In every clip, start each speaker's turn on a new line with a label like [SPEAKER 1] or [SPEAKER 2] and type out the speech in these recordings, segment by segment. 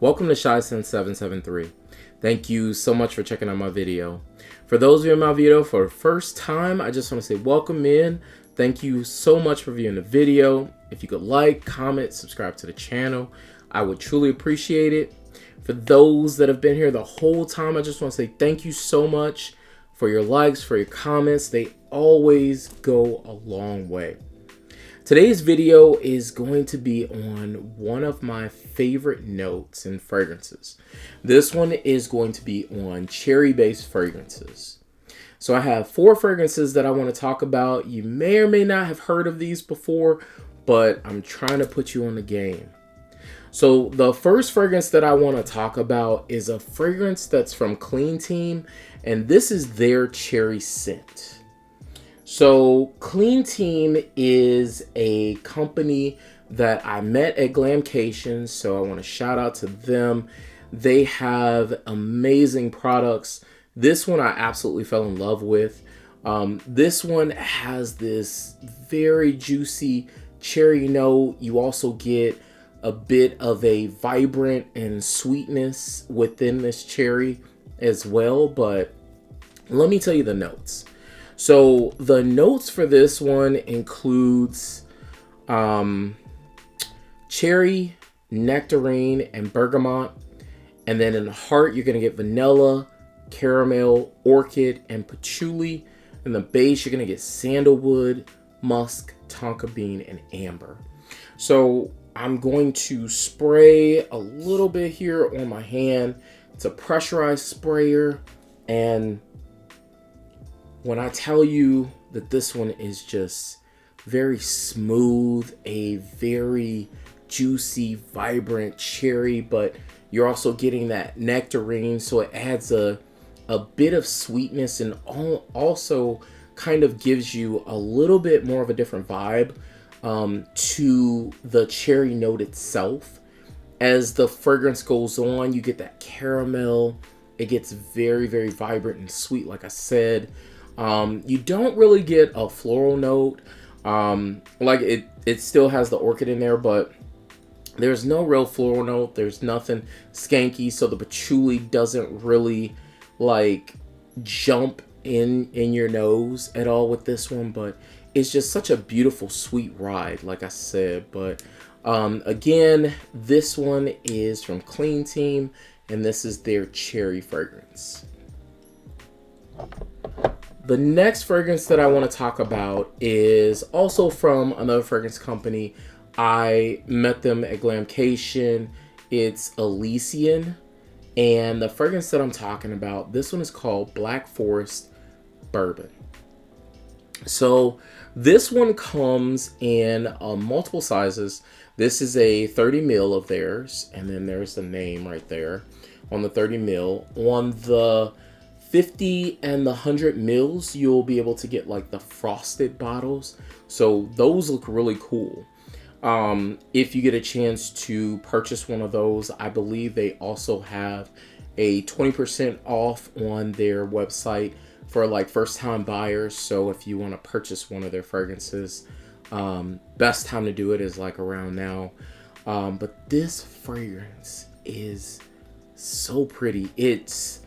[SPEAKER 1] Welcome to ShySense773. Thank you so much for checking out my video. For those of you in my video for the first time, I just want to say welcome in. Thank you so much for viewing the video. If you could like, comment, subscribe to the channel, I would truly appreciate it. For those that have been here the whole time, I just want to say thank you so much for your likes, for your comments. They always go a long way. Today's video is going to be on one of my favorite notes and fragrances. This one is going to be on cherry-based fragrances. So I have 4 fragrances that I want to talk about. You may or may not have heard of these before, but I'm trying to put you on the game. So the first fragrance that I want to talk about is a fragrance that's from Clean Team, and this is their cherry scent. So Clean Team is a company that I met at Glamcation, so I want to shout out to them. They have amazing products. This one I absolutely fell in love with. This one has this very juicy cherry note. You also get a bit of a vibrant and sweetness within this cherry as well, but let me tell you the notes. So the notes for this one includes cherry, nectarine, and bergamot. And then in the heart, you're going to get vanilla, caramel, orchid, and patchouli. In the base, you're going to get sandalwood, musk, tonka bean, and amber. So I'm going to spray a little bit here on my hand. It's a pressurized sprayer, and when I tell you that this one is just very smooth, a very juicy, vibrant cherry, but you're also getting that nectarine, so it adds a bit of sweetness and also kind of gives you a little bit more of a different vibe to the cherry note itself. As the fragrance goes on, you get that caramel. It gets very, very vibrant and sweet, like I said. You don't really get a floral note. Like it still has the orchid in there, but there's no real floral note. There's nothing skanky, so the patchouli doesn't really like jump in your nose at all with this one, but it's just such a beautiful sweet ride, like I said. But again, this one is from Clean Team, and this is their cherry fragrance. The next fragrance that I want to talk about is also from another fragrance company. I met them at Glamcation. It's Elysian. And the fragrance that I'm talking about, this one is called Black Forest Bourbon. So this one comes in multiple sizes. This is a 30 ml of theirs. And then there's the name right there on the 30 ml. On the 50 and the 100 mils, you'll be able to get like the frosted bottles. So those look really cool. If you get a chance to purchase one of those, I believe they also have a 20% off on their website for like first time buyers. So if you want to purchase one of their fragrances, best time to do it is like around now. But this fragrance is so pretty. It's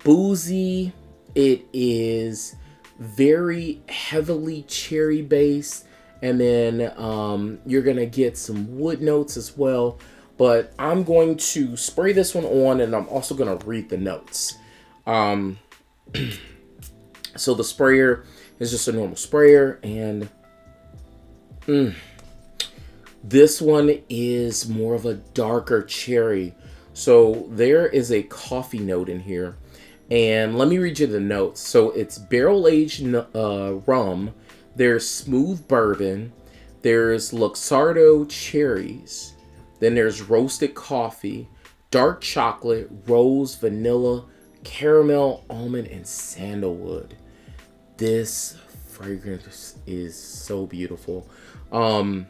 [SPEAKER 1] boozy. It is very heavily cherry based, and then you're gonna get some wood notes as well. But I'm going to spray this one on, and I'm also gonna read the notes. So the sprayer is just a normal sprayer, and this one is more of a darker cherry. So there is a coffee note in here. And let me read you the notes. So it's barrel-aged rum. There's smooth bourbon. There's Luxardo cherries. Then there's roasted coffee, dark chocolate, rose, vanilla, caramel, almond, and sandalwood. This fragrance is so beautiful. I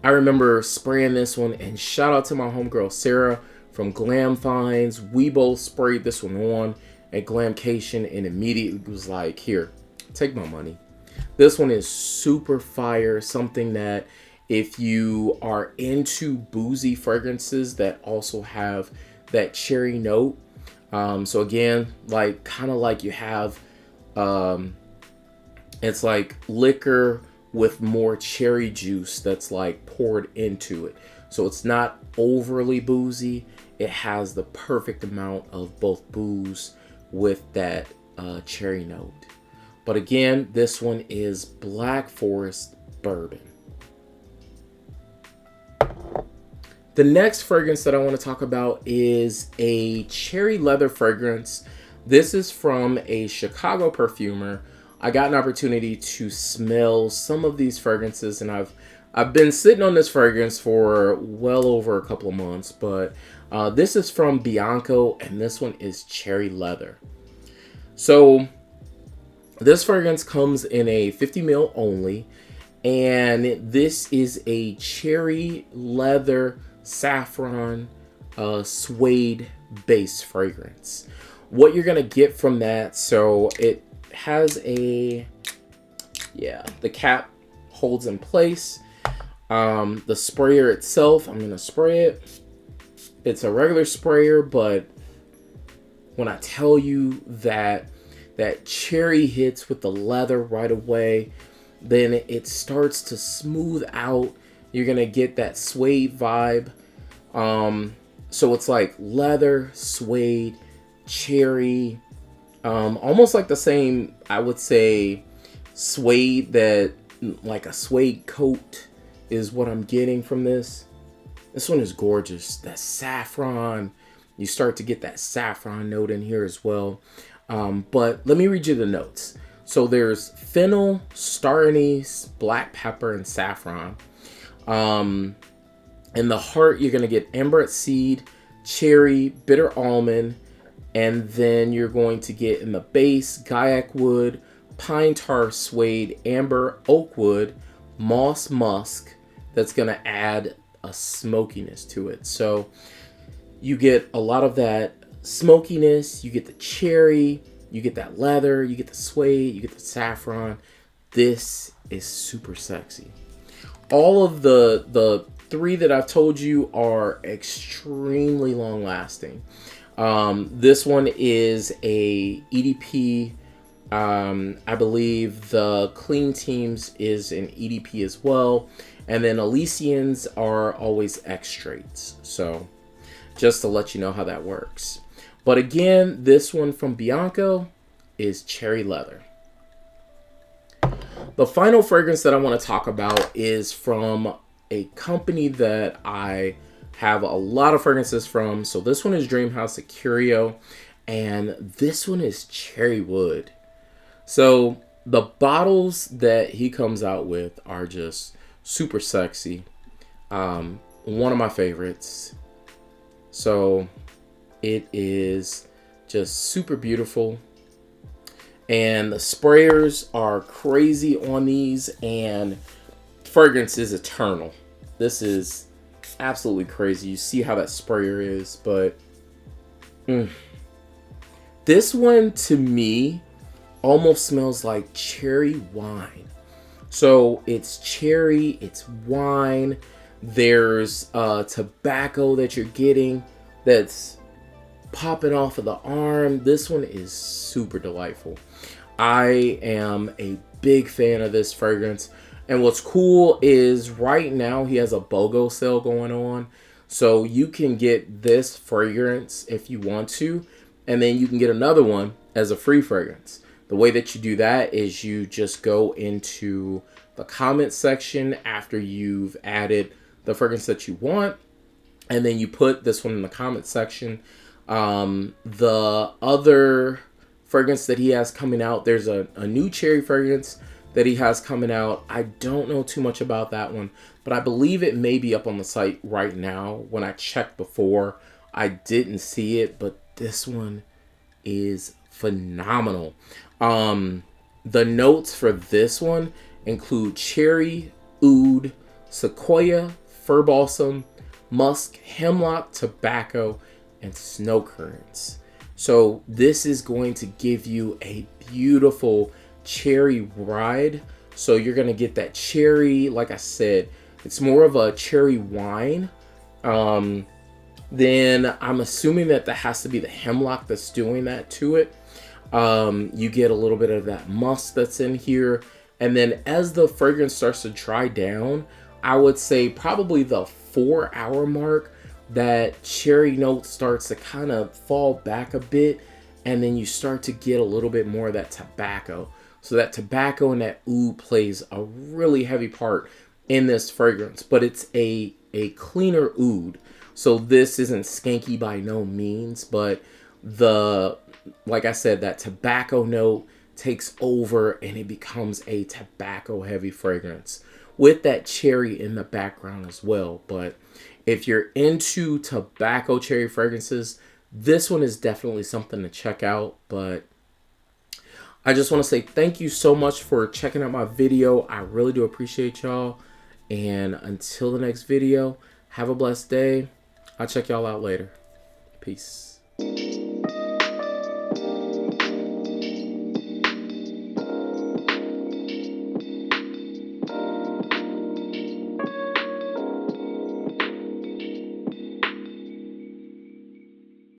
[SPEAKER 1] remember spraying this one, and shout out to my homegirl Sarah from Glam Finds. We both sprayed this one on at Glamcation and immediately was like, here, take my money. This one is super fire, something that if you are into boozy fragrances that also have that cherry note. So again, like kind of like you have, it's like liquor with more cherry juice that's like poured into it. So it's not overly boozy. It has the perfect amount of both booze with that cherry note. But again, this one is Black Forest Bourbon. The next fragrance that I want to talk about is a cherry leather fragrance. This is from a Chicago perfumer. I got an opportunity to smell some of these fragrances, and I've been sitting on this fragrance for well over a couple of months, but this is from Bianco, and this one is cherry leather. So this fragrance comes in a 50 ml only, and this is a cherry leather saffron suede base fragrance. What you're gonna get from that, so it has the cap holds in place. The sprayer itself, I'm gonna spray it. It's a regular sprayer, but when I tell you that cherry hits with the leather right away, then it starts to smooth out. You're gonna get that suede vibe. So it's like leather, suede, cherry, almost like the same, I would say, suede, that like a suede coat is what I'm getting from this. This one is gorgeous. That saffron, you start to get that saffron note in here as well. But let me read you the notes. So there's fennel, star anise, black pepper, and saffron. In the heart, you're going to get ambrette seed, cherry, bitter almond, and then you're going to get in the base guaiacwood, pine tar, suede, amber, oakwood, moss, musk. That's going to add a smokiness to it. So you get a lot of that smokiness, you get the cherry, you get that leather, you get the suede, you get the saffron. This is super sexy. All of the three that I've told you are extremely long lasting. This one is a EDP. I believe the Clean Teams is an EDP as well. And then Elysians are always extraits. So just to let you know how that works. But again, this one from Bianco is cherry leather. The final fragrance that I want to talk about is from a company that I have a lot of fragrances from. So this one is Dreamhouse Ikiryo, and this one is Cherrywood. So the bottles that he comes out with are just super sexy. One of my favorites. So it is just super beautiful. And the sprayers are crazy on these, and fragrance is eternal. This is absolutely crazy. You see how that sprayer is, but this one to me almost smells like cherry wine. So it's cherry, it's wine. There's tobacco that you're getting that's popping off of the arm. This one is super delightful. I am a big fan of this fragrance. And what's cool is right now he has a BOGO sale going on. So you can get this fragrance if you want to, and then you can get another one as a free fragrance. The way that you do that is you just go into the comment section after you've added the fragrance that you want, and then you put this one in the comment section. The other fragrance that he has coming out, there's a new cherry fragrance that he has coming out. I don't know too much about that one, but I believe it may be up on the site right now. When I checked before, I didn't see it, but this one is phenomenal. The notes for this one include cherry, oud, sequoia, fir balsam, musk, hemlock, tobacco, and snowcurrents. So this is going to give you a beautiful cherry ride. So you're going to get that cherry, like I said, It's more of a cherry wine. Then I'm assuming that has to be the hemlock that's doing that to it. You get a little bit of that musk that's in here. And then as the fragrance starts to dry down, I would say probably the 4-hour mark, that cherry note starts to kind of fall back a bit. And then you start to get a little bit more of that tobacco. So that tobacco and that oud plays a really heavy part in this fragrance. But it's a cleaner oud. So this isn't skanky by no means. But like I said, that tobacco note takes over and it becomes a tobacco heavy fragrance with that cherry in the background as well. But if you're into tobacco cherry fragrances, this one is definitely something to check out. But I just want to say thank you so much for checking out my video. I really do appreciate y'all. And until the next video, have a blessed day. I'll check y'all out later. Peace.